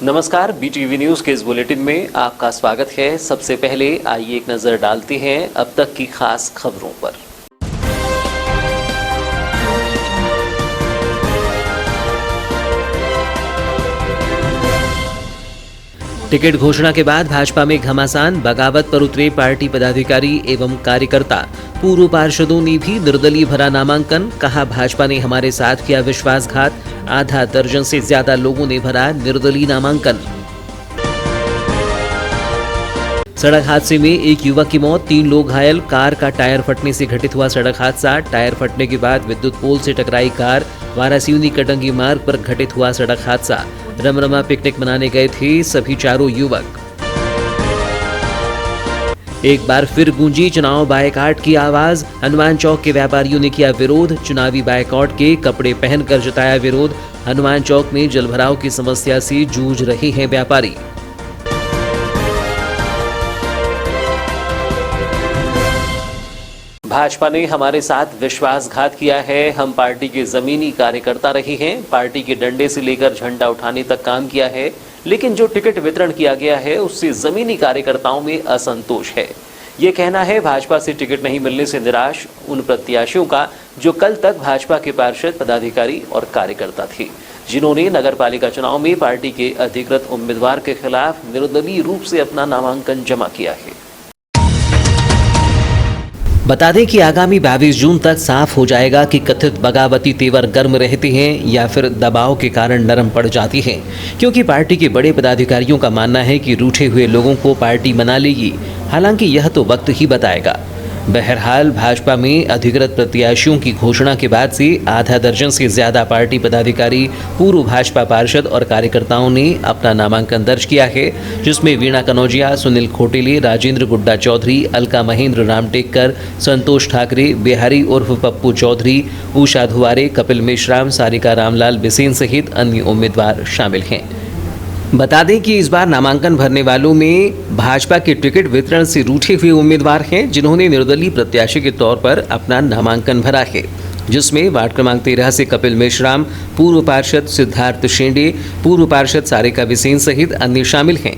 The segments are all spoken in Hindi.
नमस्कार, BTV न्यूज़ के इस बुलेटिन में आपका स्वागत है। सबसे पहले आइए एक नज़र डालते हैं अब तक की खास खबरों पर। टिकट घोषणा के बाद भाजपा में घमासान, बगावत पर उतरे पार्टी पदाधिकारी एवं कार्यकर्ता। पूर्व पार्षदों ने भी निर्दलीय भरा नामांकन, कहा भाजपा ने हमारे साथ किया विश्वासघात। आधा दर्जन से ज्यादा लोगों ने भरा निर्दलीय नामांकन। सड़क हादसे में एक युवक की मौत, 3 लोग घायल। कार का टायर फटने से घटित हुआ सड़क हादसा। टायर फटने के बाद विद्युत पोल से टकराई कार। वारासिवनी कटंगी मार्ग पर घटित हुआ सड़क हादसा। रमरमा पिकनिक मनाने गए थे सभी चारों युवक। एक बार फिर गूंजी चुनाव बायकॉट की आवाज। हनुमान चौक के व्यापारियों ने किया विरोध। चुनावी बायकॉट के कपड़े पहनकर जताया विरोध। हनुमान चौक में जलभराव की समस्या से जूझ रहे हैं व्यापारी। भाजपा ने हमारे साथ विश्वासघात किया है। हम पार्टी के जमीनी कार्यकर्ता रहे हैं। पार्टी के डंडे से लेकर झंडा उठाने तक काम किया है, लेकिन जो टिकट वितरण किया गया है उससे जमीनी कार्यकर्ताओं में असंतोष है। ये कहना है भाजपा से टिकट नहीं मिलने से निराश उन प्रत्याशियों का जो कल तक भाजपा के पार्षद, पदाधिकारी और कार्यकर्ता थे, जिन्होंने नगरपालिका चुनाव में पार्टी के अधिकृत उम्मीदवार के खिलाफ निर्दलीय रूप से अपना नामांकन जमा किया है। बता दें कि आगामी 22 जून तक साफ हो जाएगा कि कथित बगावती तेवर गर्म रहते हैं या फिर दबाव के कारण नरम पड़ जाती हैं, क्योंकि पार्टी के बड़े पदाधिकारियों का मानना है कि रूठे हुए लोगों को पार्टी मना लेगी। हालांकि यह तो वक्त ही बताएगा। बहरहाल भाजपा में अधिकृत प्रत्याशियों की घोषणा के बाद से आधा दर्जन से ज्यादा पार्टी पदाधिकारी, पूर्व भाजपा पार्षद और कार्यकर्ताओं ने अपना नामांकन दर्ज किया है, जिसमें वीणा कनौजिया, सुनील खोटेले, राजेंद्र गुड्डा चौधरी, अलका महेंद्र रामटेक्कर, संतोष ठाकरे, बिहारी उर्फ पप्पू चौधरी, उषा धुवारे, कपिल मेश्राम, सारिका रामलाल बिसेन सहित अन्य उम्मीदवार शामिल हैं। बता दें कि इस बार नामांकन भरने वालों में भाजपा के टिकट वितरण से रूठे हुए उम्मीदवार हैं, जिन्होंने निर्दलीय प्रत्याशी के तौर पर अपना नामांकन भरा है, जिसमें वार्ड क्रमांक 13 से कपिल मेश्राम, पूर्व पार्षद सिद्धार्थ शेंडे, पूर्व पार्षद सारिका बिसेन सहित अन्य शामिल हैं।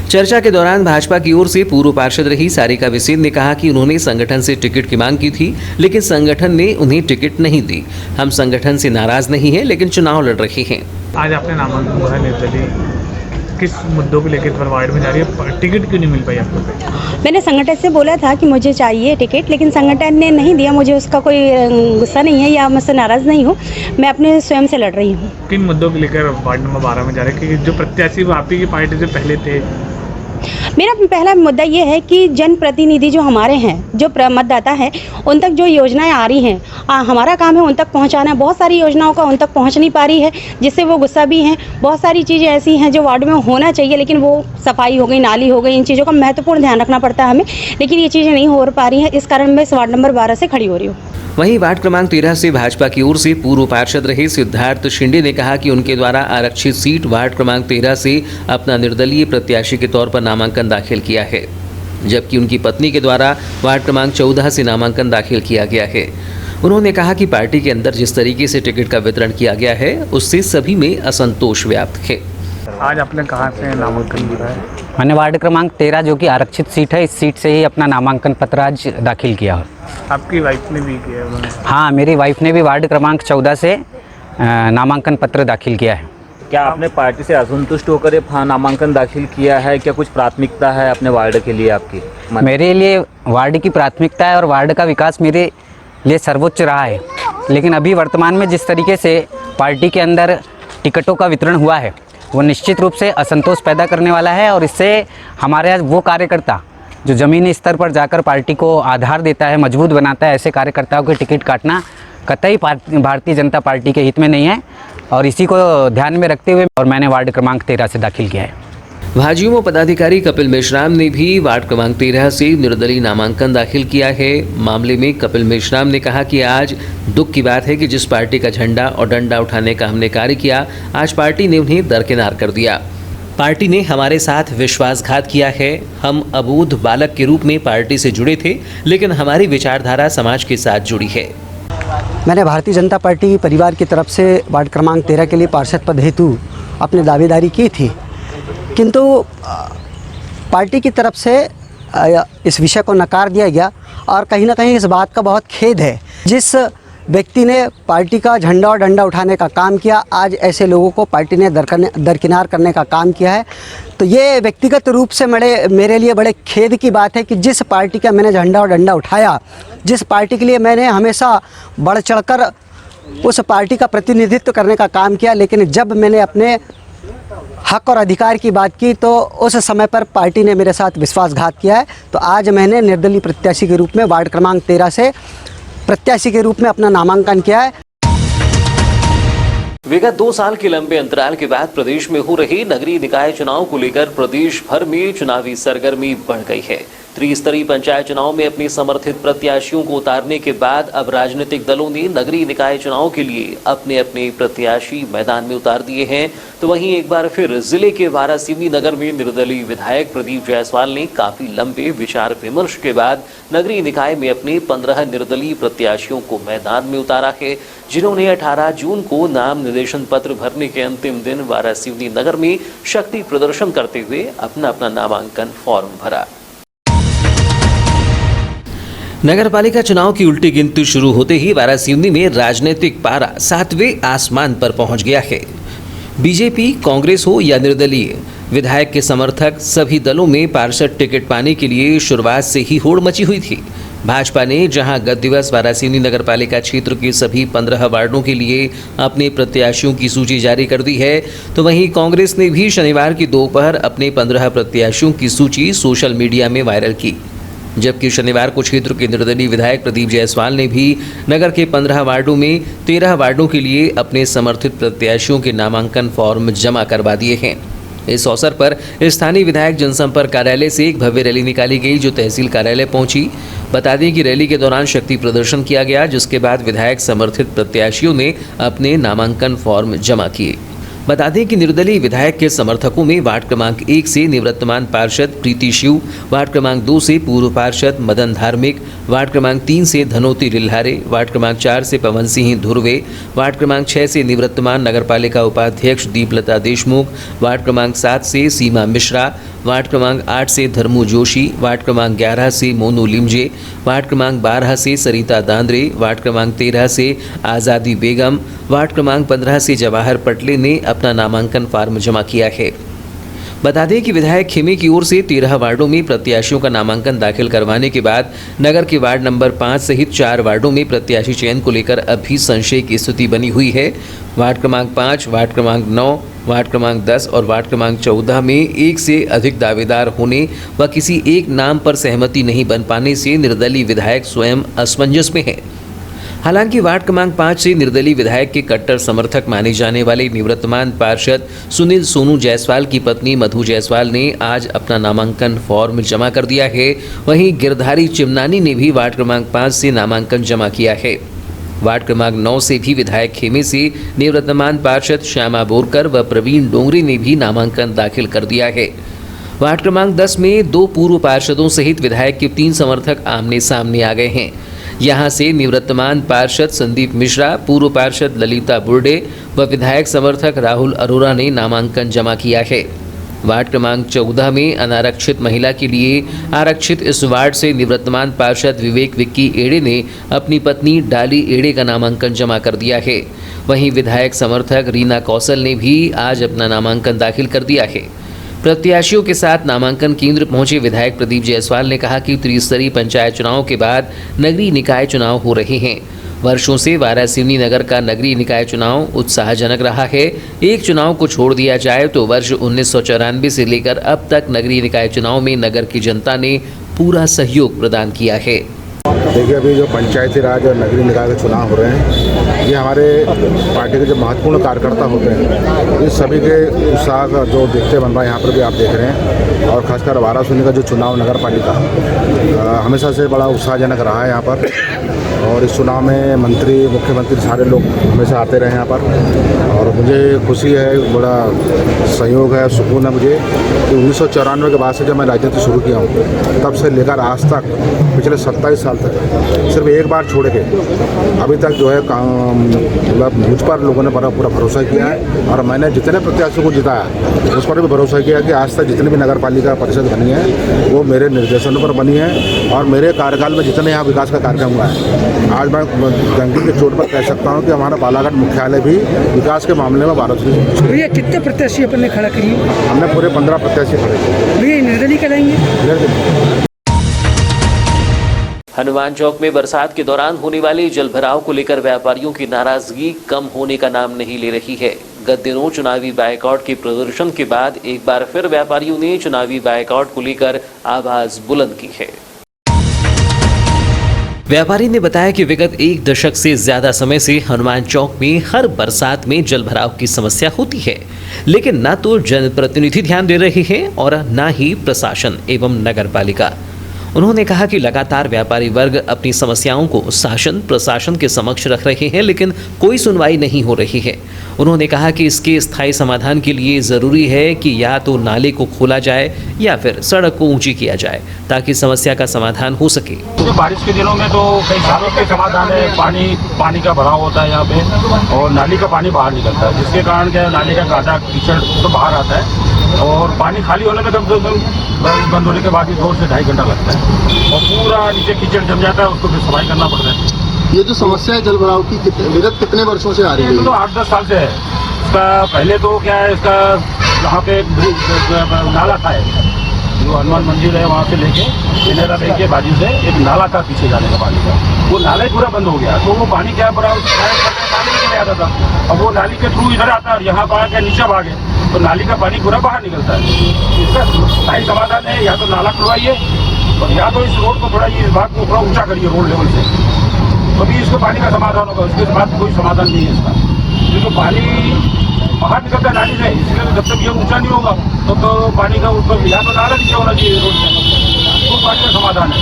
चर्चा के दौरान भाजपा की ओर से पूर्व पार्षद रही सारिका बिसेन ने कहा कि उन्होंने संगठन से टिकट की मांग की थी, लेकिन संगठन ने उन्हें टिकट नहीं दी। हम संगठन से नाराज नहीं हैं, लेकिन चुनाव लड़ रहे हैं। आज आपने नामांकन भरा निर्दलीय, किस मुद्दों को लेकर वार्ड में जा रही है? टिकट क्यों नहीं मिल पाई आपको? मैंने संगठन से बोला था कि मुझे चाहिए टिकट, लेकिन संगठन ने नहीं दिया। मुझे उसका कोई गुस्सा नहीं है या मुझसे नाराज़ नहीं हूँ। मैं अपने स्वयं से लड़ रही हूँ। किन मुद्दों को लेकर वार्ड नंबर 12 में जा रहे हैं कि जो प्रत्याशी वो आप ही की पार्टी से पहले थे? मेरा पहला मुद्दा ये है कि जनप्रतिनिधि जो हमारे हैं, जो मतदाता हैं, उन तक जो योजनाएं आ रही हैं, हमारा काम है उन तक पहुंचाना। बहुत सारी योजनाओं का उन तक पहुंच नहीं पा रही है, जिससे वो गुस्सा भी हैं। बहुत सारी चीज़ें ऐसी हैं जो वार्ड में होना चाहिए, लेकिन वो सफाई हो गई, नाली हो गई, इन चीज़ों का महत्वपूर्ण ध्यान रखना पड़ता है हमें, लेकिन ये चीज़ें नहीं हो पा रही हैं। इस कारण मैं इस वार्ड नंबर 12 से खड़ी हो रही हूँ। वहीं वार्ड क्रमांक 13 से भाजपा की ओर से पूर्व पार्षद रहे सिद्धार्थ शेंडे ने कहा कि उनके द्वारा आरक्षित सीट वार्ड क्रमांक 13 से अपना निर्दलीय प्रत्याशी के तौर पर नामांकन दाखिल किया है, जबकि उनकी पत्नी के द्वारा वार्ड क्रमांक 14 से नामांकन दाखिल किया गया है। उन्होंने कहा कि पार्टी के अंदर जिस तरीके से टिकट का वितरण किया गया है, उससे सभी में असंतोष व्याप्त है। आज आपने कहाँ से नामांकन भरा है? मैंने वार्ड क्रमांक 13 जो कि आरक्षित सीट है, इस सीट से ही अपना नामांकन पत्र आज दाखिल किया। आपकी वाइफ ने भी किया है? हाँ, मेरी वाइफ ने भी वार्ड क्रमांक 14 से नामांकन पत्र दाखिल किया है। क्या आपने पार्टी से असंतुष्ट होकर ये नामांकन दाखिल किया है? क्या कुछ प्राथमिकता है अपने वार्ड के लिए आपकी? मेरे लिए वार्ड की प्राथमिकता है और वार्ड का विकास मेरे लिए सर्वोच्च रहा है, लेकिन अभी वर्तमान में जिस तरीके से पार्टी के अंदर टिकटों का वितरण हुआ है, वो निश्चित रूप से असंतोष पैदा करने वाला है। और इससे हमारे वो कार्यकर्ता जो ज़मीनी स्तर पर जाकर पार्टी को आधार देता है, मजबूत बनाता है, ऐसे कार्यकर्ताओं के टिकट काटना कतई भारतीय जनता पार्टी के हित में नहीं है, और इसी को ध्यान में रखते हुए और मैंने वार्ड क्रमांक 13 से दाखिल किया है। भाजपा पदाधिकारी कपिल मेश्राम ने भी वार्ड क्रमांक 13 से निर्दलीय नामांकन दाखिल किया है। मामले में कपिल मेश्राम ने कहा कि आज दुख की बात है कि जिस पार्टी का झंडा और डंडा उठाने का हमने कार्य किया, आज पार्टी ने उन्हें दरकिनार कर दिया। पार्टी ने हमारे साथ विश्वासघात किया है। हम अबोध बालक के रूप में पार्टी से जुड़े थे, लेकिन हमारी विचारधारा समाज के साथ जुड़ी है। मैंने भारतीय जनता पार्टी परिवार की तरफ से वार्ड क्रमांक 13 के लिए पार्षद पद हेतु अपनी दावेदारी की थी, किंतु पार्टी की तरफ से इस विषय को नकार दिया गया और कहीं ना कहीं इस बात का बहुत खेद है। जिस व्यक्ति ने पार्टी का झंडा और डंडा उठाने का काम किया, आज ऐसे लोगों को पार्टी ने दरकिनार करने का काम किया है। तो ये व्यक्तिगत रूप से मेरे लिए बड़े खेद की बात है कि जिस पार्टी का मैंने झंडा और डंडा उठाया, जिस पार्टी के लिए मैंने हमेशा बढ़ चढ़कर उस पार्टी का प्रतिनिधित्व करने का काम किया, लेकिन जब मैंने अपने हक और अधिकार की बात की तो उस समय पर पार्टी ने मेरे साथ विश्वासघात किया है। तो आज मैंने निर्दलीय प्रत्याशी के रूप में वार्ड क्रमांक 13 से प्रत्याशी के रूप में अपना नामांकन किया है। विगत 2 साल के लंबे अंतराल के बाद प्रदेश में हो रहे नगरीय निकाय चुनाव को लेकर प्रदेश भर में चुनावी सरगर्मी बढ़ गई है। त्रिस्तरीय पंचायत चुनाव में अपने समर्थित प्रत्याशियों को उतारने के बाद अब राजनीतिक दलों ने नगरीय निकाय चुनाव के लिए अपने अपने प्रत्याशी मैदान में उतार दिए हैं। तो वहीं एक बार फिर जिले के वारासिवनी नगर में निर्दलीय विधायक प्रदीप जायसवाल ने काफी लंबे विचार विमर्श के बाद नगरीय निकाय में अपने 15 निर्दलीय प्रत्याशियों को मैदान में उतारा है, जिन्होंने 18 जून को नाम निर्देशन पत्र भरने के अंतिम दिन वारासिवनी नगर में शक्ति प्रदर्शन करते हुए अपना अपना नामांकन फॉर्म भरा। नगर पालिका चुनाव की उल्टी गिनती शुरू होते ही वारासिवनी में राजनीतिक पारा 7वें आसमान पर पहुंच गया है। बीजेपी, कांग्रेस हो या निर्दलीय विधायक के समर्थक, सभी दलों में पार्षद टिकट पाने के लिए शुरुआत से ही होड़ मची हुई थी। भाजपा ने जहां गत दिवस वारासिवनी नगर पालिका क्षेत्र के सभी 15 वार्डों के लिए अपने प्रत्याशियों की सूची जारी कर दी है, तो वहीं कांग्रेस ने भी शनिवार की दोपहर अपने 15 प्रत्याशियों की सूची सोशल मीडिया में वायरल की। जबकि शनिवार को क्षेत्र के निर्दलीय विधायक प्रदीप जायसवाल ने भी नगर के 15 वार्डों में 13 वार्डों के लिए अपने समर्थित प्रत्याशियों के नामांकन फॉर्म जमा करवा दिए हैं। इस अवसर पर स्थानीय विधायक जनसंपर्क कार्यालय से एक भव्य रैली निकाली गई जो तहसील कार्यालय पहुंची। बता दें कि रैली के दौरान शक्ति प्रदर्शन किया गया, जिसके बाद विधायक समर्थित प्रत्याशियों ने अपने नामांकन फॉर्म जमा किए। बता दें कि निर्दलीय विधायक के समर्थकों में वार्ड क्रमांक 1 से निवर्तमान पार्षद प्रीति शिव, वार्ड क्रमांक 2 से पूर्व पार्षद मदन धार्मिक, वार्ड क्रमांक 3 से धनोती रिल्हारे, वार्ड क्रमांक 4 से पवन सिंह धुर्वे, वार्ड क्रमांक 6 से निवर्तमान नगरपालिका उपाध्यक्ष दीपलता देशमुख, वार्ड क्रमांक 7 से सीमा मिश्रा, वार्ड क्रमांक 8 से धर्मू जोशी, वार्ड क्रमांक 11 से मोनू लिमजे, वार्ड क्रमांक 12 से सरिता दांद्रे, वार्ड क्रमांक 13 से आज़ादी बेगम, वार्ड क्रमांक 15 से जवाहर पटले ने अपना नामांकन फॉर्म जमा किया है। बता दें कि विधायक खेमे की ओर से 13 वार्डों में प्रत्याशियों का नामांकन दाखिल करवाने के बाद नगर के वार्ड नंबर 5 सहित 4 वार्डों में प्रत्याशी चयन को लेकर अभी संशय की स्थिति बनी हुई है। वार्ड क्रमांक 5, वार्ड क्रमांक 9, वार्ड क्रमांक 10 और वार्ड क्रमांक 14 में एक से अधिक दावेदार होने व किसी एक नाम पर सहमति नहीं बन पाने से निर्दलीय विधायक स्वयं असमंजस में है। हालांकि वार्ड क्रमांक 5 से निर्दलीय विधायक के कट्टर समर्थक माने जाने वाले निवर्तमान पार्षद सुनील सोनू जायसवाल की पत्नी मधु जायसवाल ने आज अपना नामांकन फॉर्म जमा कर दिया है। वहीं गिरधारी चिमनानी ने भी वार्ड क्रमांक 5 से नामांकन जमा किया है। वार्ड क्रमांक 9 से भी विधायक खेमे से निवर्तमान पार्षद श्यामा बोरकर व प्रवीण डोंगरे ने भी नामांकन दाखिल कर दिया है। वार्ड क्रमांक 10 में 2 पूर्व पार्षदों सहित विधायक के 3 समर्थक आमने सामने आ गए हैं। यहां से निवर्तमान पार्षद संदीप मिश्रा, पूर्व पार्षद ललिता बुर्डे व विधायक समर्थक राहुल अरोरा ने नामांकन जमा किया है। वार्ड क्रमांक 14 में अनारक्षित महिला के लिए आरक्षित इस वार्ड से निवर्तमान पार्षद विवेक विक्की एड़े ने अपनी पत्नी डाली एड़े का नामांकन जमा कर दिया है। वहीं विधायक समर्थक रीना कौशल ने भी आज अपना नामांकन दाखिल कर दिया है। प्रत्याशियों के साथ नामांकन केंद्र पहुंचे विधायक प्रदीप जायसवाल ने कहा कि त्रिस्तरीय पंचायत चुनाव के बाद नगरीय निकाय चुनाव हो रहे हैं। वर्षों से वारासिवनी नगर का नगरीय निकाय चुनाव उत्साहजनक रहा है। एक चुनाव को छोड़ दिया जाए तो वर्ष 1994 से लेकर अब तक नगरीय निकाय चुनाव में नगर की जनता ने पूरा सहयोग प्रदान किया है। देखिए, अभी जो पंचायती राज और नगरीय निकाय के चुनाव हो रहे हैं, ये हमारे पार्टी के जो महत्वपूर्ण कार्यकर्ता होते हैं, इस सभी के उत्साह का जो देखते बन रहा है यहाँ पर भी आप देख रहे हैं। और खासकर वारासिवनी का जो चुनाव नगर पालिका हमेशा से बड़ा उत्साहजनक रहा है यहाँ पर। और इस चुनाव में मंत्री, मुख्यमंत्री सारे लोग हमेशा आते रहे यहाँ पर, और मुझे खुशी है, बड़ा संयोग है, सुकून है मुझे कि 1994 के बाद से जब मैं राजनीति शुरू किया हूँ तब से लेकर आज तक पिछले 27 साल तक सिर्फ एक बार छोड़ के अभी तक जो है मतलब मुझ पर लोगों ने पूरा भरोसा किया है, और मैंने जितने प्रत्याशियों को जिताया उस पर भी भरोसा किया कि आज तक जितनी भी नगर पालिका परिषद बनी है वो मेरे निर्देशन पर बनी है, और मेरे कार्यकाल में जितने यहाँ विकास का कार्यक्रम हुआ है, आज मैं डंकी के चोट पर कह सकता हूँ कि हमारा बालाघाट मुख्यालय भी विकास के मामले में भारत से। भैया कितने प्रत्याशी अपने खड़ा करिए? हमने पूरे 15 प्रत्याशी खड़े किए। भैया निर्दलीय कराएंगे? हनुमान चौक में बरसात के दौरान होने वाले जलभराव को लेकर व्यापारियों की नाराजगी कम होने का नाम नहीं ले रही है। गत दिनों चुनावी बायकॉट के प्रदर्शन के बाद एक बार फिर व्यापारियों ने चुनावी बायकॉट को लेकर आवाज बुलंद की है। व्यापारी ने बताया कि विगत एक दशक से ज्यादा समय से हनुमान चौक में हर बरसात में जलभराव की समस्या होती है, लेकिन न तो जनप्रतिनिधि ध्यान दे रहे हैं और न ही प्रशासन एवं नगर पालिका। उन्होंने कहा कि लगातार व्यापारी वर्ग अपनी समस्याओं को शासन प्रशासन के समक्ष रख रहे हैं, लेकिन कोई सुनवाई नहीं हो रही है। उन्होंने कहा कि इसके स्थायी समाधान के लिए ज़रूरी है कि या तो नाले को खोला जाए या फिर सड़क को ऊंची किया जाए ताकि समस्या का समाधान हो सके। बारिश के दिनों में तो कई सालों के समाधान है, पानी का भराव होता है यहाँ पे, और नाली का पानी बाहर निकलता है, जिसके कारण क्या नाली का गादा कीचड़ तो बाहर आता है, और पानी खाली होने में कम से कम बंद होने के बाद ही 2 से 2.5 घंटा लगता है, और पूरा नीचे कीचड़ जम जाता है, उसको फिर सफाई करना पड़ता है। ये जो समस्या है जल भराव की विगत कितने वर्षों से आ रही है? तो 8-10 साल से है। इसका पहले तो क्या है, इसका यहाँ पे नाला था, जो हनुमान मंदिर है वहाँ से लेके केनेरा बैंक के बाजू से एक नाला था पीछे जाने का पानी का, वो नाला ही पूरा बंद हो गया, तो वो पानी क्या बड़ा नाली में चले आता था, अब वो नाली के थ्रू इधर आता है और यहाँ पर आके नीचे भागे तो नाली का पानी पूरा बाहर निकलता है। इसका स्थायी समाधान है, या तो नाला खुलवाइए और या तो इस रोड को थोड़ा इस भाग को थोड़ा ऊँचा करिए रोड लेवल से, तभी इसको पानी का समाधान होगा। उसके बाद कोई समाधान नहीं है इसका, क्योंकि पानी बाहर निकलता है नाली से, इसलिए जब तक ये ऊंचा नहीं होगा तो पानी का ऊपर या तो नाला नीचे होना चाहिए रोड से, तो पानी का समाधान है।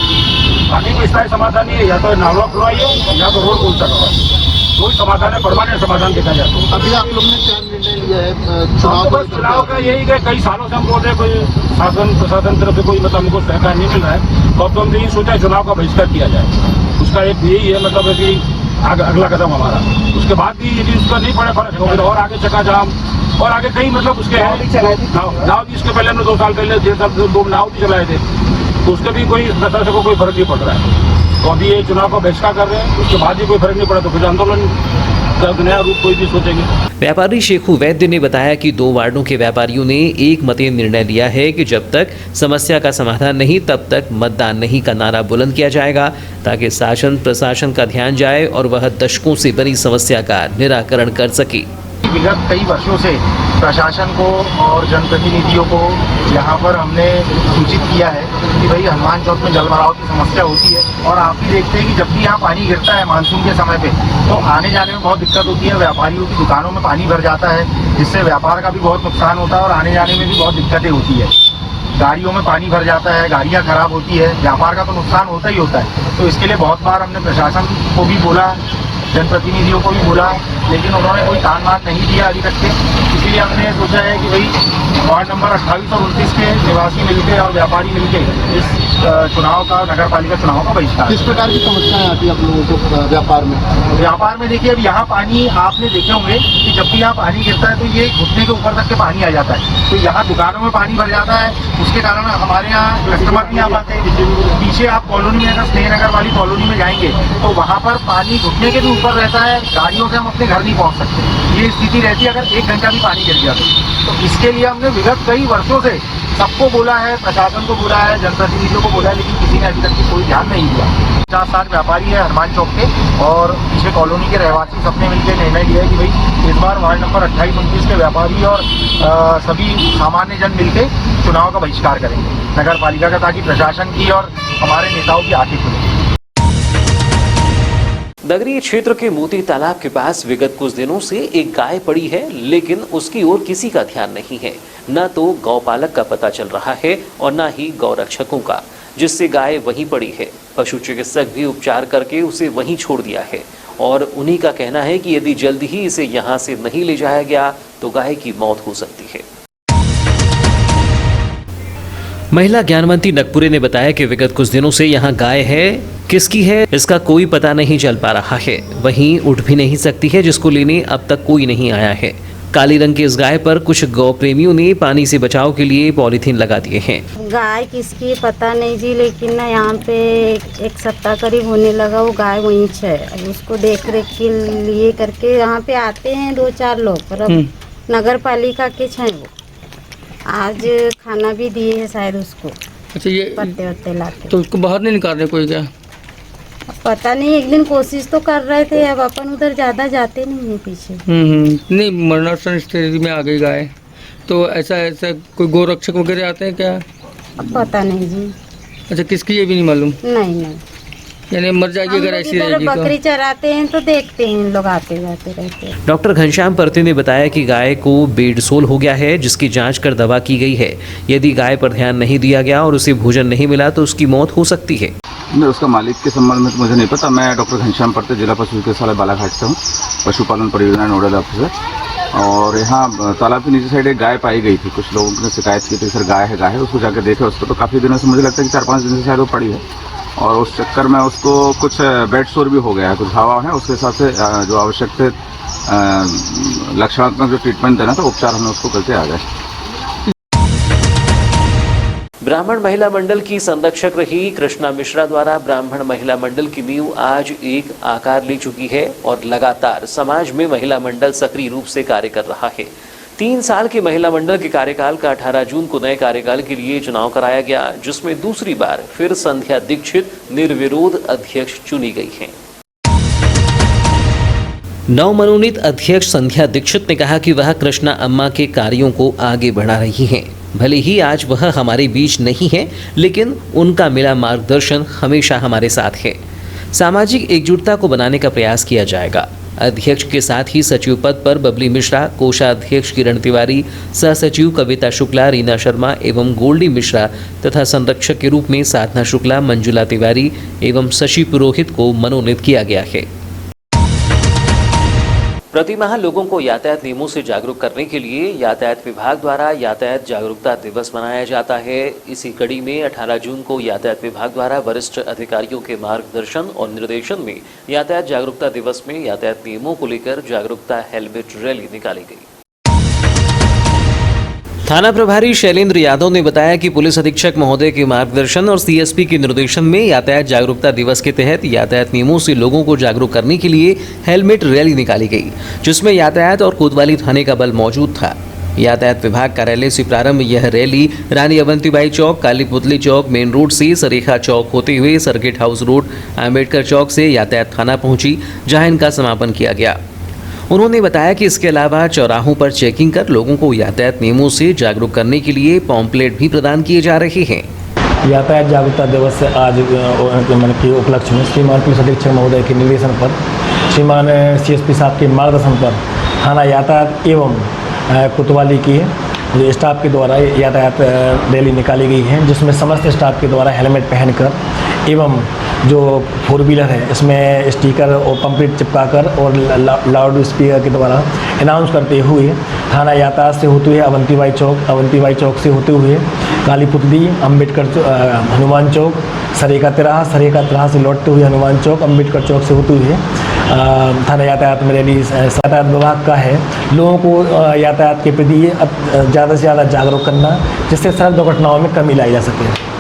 पानी को स्थायी समाधान नहीं है, या तो नाला खुलवाइए या तो रोड को ऊंचा करवाइए, कोई समाधान है, परमानेंट समाधान देखा जाता है। अभी आप लोग ने क्या निर्णय लिया है चुनाव का? यही है, कई सालों से हम बोल रहे हैं, कोई शासन प्रशासन तरफ से कोई मतलब हमको सहकार नहीं मिल रहा है, तो अब तो हमने यही सोचा चुनाव का बहिष्कार किया जाए। उसका एक यही है मतलब है कि अगला कदम हमारा, उसके बाद भी यदि उसका नहीं पड़े फर्क होगा तो और आगे चक्का जाम और आगे कई मतलब उसके नाव भी, इसके पहले हमने 2 साल पहले 1.5 साल 2 नाव भी चलाए थे, तो उसके भी कोई प्रशासन को कोई फर्क नहीं पड़ रहा है। तो अभी ये चुनाव का बहिष्कार कर रहे हैं, उसके बाद भी कोई फर्क नहीं पड़ा तो फिर आंदोलन का नया रूप कोई भी सोचेंगे। व्यापारी शेखू वैद्य ने बताया कि 2 वार्डों के व्यापारियों ने एक मते निर्णय लिया है कि जब तक समस्या का समाधान नहीं तब तक मतदान नहीं का नारा बुलंद किया जाएगा, ताकि शासन प्रशासन का ध्यान जाए और वह दशकों से बनी समस्या का निराकरण कर सके। विगत कई वर्षों से प्रशासन को और जनप्रतिनिधियों को यहाँ पर हमने सूचित किया है कि भाई हनुमान चौक में जलभराव की समस्या होती है, और आप भी देखते हैं कि जब भी यहाँ पानी गिरता है मानसून के समय पे तो आने जाने में बहुत दिक्कत होती है, व्यापारियों की दुकानों में पानी भर जाता है, जिससे व्यापार का भी बहुत नुकसान होता है और आने जाने में भी बहुत दिक्कतें होती है। गाड़ियों में पानी भर जाता है, गाड़ियाँ खराब होती है, व्यापार का तो नुकसान होता ही होता है। तो इसके लिए बहुत बार हमने प्रशासन को भी बोला, जनप्रतिनिधियों को भी बोला, लेकिन उन्होंने कोई कान बात नहीं दिया अभी तक के। इसीलिए हमने सोचा है कि भाई वार्ड नंबर 28 और 29 के निवासी मिलकर और व्यापारी मिलकर इस चुनाव का, नगर पालिका चुनाव का बहिष्कार। किस प्रकार की समस्याएं आती है आप लोगों को व्यापार में? व्यापार में देखिए, अब यहाँ पानी आपने देखे होंगे कि जब भी यहाँ पानी गिरता है तो ये घुटने के ऊपर तक के पानी आ जाता है, तो यहाँ दुकानों में पानी भर जाता है, उसके कारण हमारे यहाँ कस्टमर नहीं आ पाते। पीछे आप कॉलोनी में, अगर स्नेहनगर वाली कॉलोनी में जाएंगे तो वहाँ पर पानी घुटने के भी ऊपर रहता है, गाड़ियों से हम अपने घर नहीं पहुँच सकते, ये स्थिति रहती है अगर 1 घंटा भी पानी गिर गया तो। इसके लिए हमने विगत कई वर्षों से सबको बोला है, प्रशासन को बोला है, जनप्रतिनिधियों को बोला है, लेकिन किसी ने अभी तक कोई ध्यान नहीं दिया। 50-60 व्यापारी है हनुमान चौक के, और पीछे कॉलोनी के रहवासी सबने मिलकर निर्णय लिया है कि भाई इस बार वार्ड नंबर 28-29 के व्यापारी और सभी सामान्य जन मिलकर चुनाव का बहिष्कार करेंगे नगर पालिका का, ताकि प्रशासन की और हमारे नेताओं की आंखें खुलें। नगरीय क्षेत्र के मोती तालाब के पास विगत कुछ दिनों से एक गाय पड़ी है, लेकिन उसकी ओर किसी का ध्यान नहीं है। न तो गौपालक का पता चल रहा है और न ही गौरक्षकों का। जिससे गाय वहीं पड़ी है। पशु चिकित्सक भी उपचार करके उसे वहीं छोड़ दिया है और उन्हीं का कहना है कि यदि जल्द ही इसे यहाँ से नहीं ले जाया गया तो गाय की मौत हो सकती है। महिला ज्ञानवंती नगपुरे ने बताया कि विगत कुछ दिनों से यहाँ गाय है, किसकी है इसका कोई पता नहीं चल पा रहा है, वहीं उठ भी नहीं सकती है, जिसको लेने अब तक कोई नहीं आया है। काली रंग की इस गाय पर कुछ गौ प्रेमियों ने पानी से बचाव के लिए पॉलीथीन लगा दिए हैं। गाय किसकी पता नहीं जी, लेकिन ना यहाँ पे एक सप्ताह करीब होने लगा वो गाय वहीं है। उसको देख रेख के लिए करके यहाँ पे आते हैं 2-4 लोग, पर अब नगर पालिका के हैं वो। आज खाना भी दिए है शायद उसको। अच्छा, ये पत्ते वत्ते लाके तो उसको बाहर नहीं निकाल रहे कोई क्या? पता नहीं, एक दिन कोशिश तो कर रहे थे, अब अपन उधर ज़्यादा जाते नहीं है पीछे। नहीं, मरणासन स्थिति में आ गई गाय, तो ऐसा कोई गोरक्षक वगैरह आते हैं क्या? अब पता नहीं जी। अच्छा, किसकी ये भी नहीं मालूम? नहीं, यानी मर जाएगी अगर ऐसी रहेगी तो? बकरी चराते हैं तो देखते हैं लोग आते जाते रहते हैं। डॉक्टर घनश्याम परते ने बताया कि गाय को बेडसोल हो गया है, जिसकी जांच कर दवा की गई है। यदि गाय पर ध्यान नहीं दिया गया और उसे भोजन नहीं मिला तो उसकी मौत हो सकती है। मैं उसका मालिक के संबंध में तो मुझे नहीं पता। मैं डॉक्टर घनश्याम परते, जिला पशु चिकित्सालय बालाघाट से हूँ, पशुपालन परियोजना नोडल ऑफिसर। और यहाँ तालाब के नीचे साइड एक गाय पाई गई थी। कुछ लोगों ने शिकायत की थी, सर गाय है। उसको जाकर देखा, उसको तो काफ़ी दिनों से, मुझे लगता है कि 4-5 दिन से शायद वो पड़ी है, और उस चक्कर में उसको कुछ बेड सोर भी हो गया है, कुछ हवा है। उसके हिसाब से जो आवश्यक थे लक्षणात्मक जो ट्रीटमेंट देना था, उपचार हमने उसको करके आ गए। ब्राह्मण महिला मंडल की संरक्षक रही कृष्णा मिश्रा द्वारा ब्राह्मण महिला मंडल की नींव आज एक आकार ले चुकी है और लगातार समाज में महिला मंडल सक्रिय रूप से कार्य कर रहा है। 3 साल के महिला मंडल के कार्यकाल का 18 जून को नए कार्यकाल के लिए चुनाव कराया गया, जिसमें दूसरी बार फिर संध्या दीक्षित निर्विरोध अध्यक्ष चुनी गई हैं। नवमनोनीत अध्यक्ष संध्या दीक्षित ने कहा कि वह कृष्णा अम्मा के कार्यों को आगे बढ़ा रही हैं। भले ही आज वह हमारे बीच नहीं है, लेकिन उनका मिला मार्गदर्शन हमेशा हमारे साथ है। सामाजिक एकजुटता को बनाने का प्रयास किया जाएगा। अध्यक्ष के साथ ही सचिव पद पर बबली मिश्रा, कोषाध्यक्ष किरण तिवारी, सह सचिव कविता शुक्ला, रीना शर्मा एवं गोल्डी मिश्रा तथा संरक्षक के रूप में साधना शुक्ला, मंजुला तिवारी एवं शशि पुरोहित को मनोनीत किया गया है। प्रतिमाह लोगों को यातायात नियमों से जागरूक करने के लिए यातायात विभाग द्वारा यातायात जागरूकता दिवस मनाया जाता है। इसी कड़ी में 18 जून को यातायात विभाग द्वारा वरिष्ठ अधिकारियों के मार्गदर्शन और निर्देशन में यातायात जागरूकता दिवस में यातायात नियमों को लेकर जागरूकता हेलमेट रैली निकाली गई। थाना प्रभारी शैलेंद्र यादव ने बताया कि पुलिस अधीक्षक महोदय के मार्गदर्शन और सीएसपी के निर्देशन में यातायात जागरूकता दिवस के तहत यातायात नियमों से लोगों को जागरूक करने के लिए हेलमेट रैली निकाली गई, जिसमें यातायात और कोतवाली थाने का बल मौजूद था। यातायात विभाग कार्यालय से प्रारंभ यह रैली रानी अवंतीबाई चौक, काली पुतली चौक, मेन रोड से सरेखा चौक होते हुए सर्किट हाउस रोड, अम्बेडकर चौक से यातायात थाना पहुंची, जहां इनका समापन किया गया। उन्होंने बताया कि इसके अलावा चौराहों पर चेकिंग कर लोगों को यातायात नियमों से जागरूक करने के लिए पॉम्पलेट भी प्रदान किए जा रहे हैं। यातायात जागरूकता दिवस से आज के उपलक्ष्य में श्रीमान पुलिस अधीक्षक महोदय के निर्देशन पर, श्रीमान सीएसपी साहब के मार्गदर्शन पर थाना यातायात एवं कोतवाली की स्टाफ के द्वारा यातायात रैली निकाली गई है, जिसमें समस्त स्टाफ के द्वारा हेलमेट पहनकर एवं जो 4 व्हीलर है इसमें स्टिकर और पंपलेट चिपकाकर और लाउड स्पीकर के द्वारा अनाउंस करते हुए थाना यातायात से होते हुए अवंतीबाई चौक से होते हुए काली पुतली, अम्बेडकर हनुमान चौक, सरेखा तिराहा से लौटते हुए हनुमान चौक, अम्बेडकर चौक से होते हुए थाना यातायात में रैली यातायात विभाग का है। लोगों को यातायात के प्रति ज़्यादा से ज़्यादा जागरूक करना, जिससे सड़क दुर्घटनाओं में कमी लाई जा सके।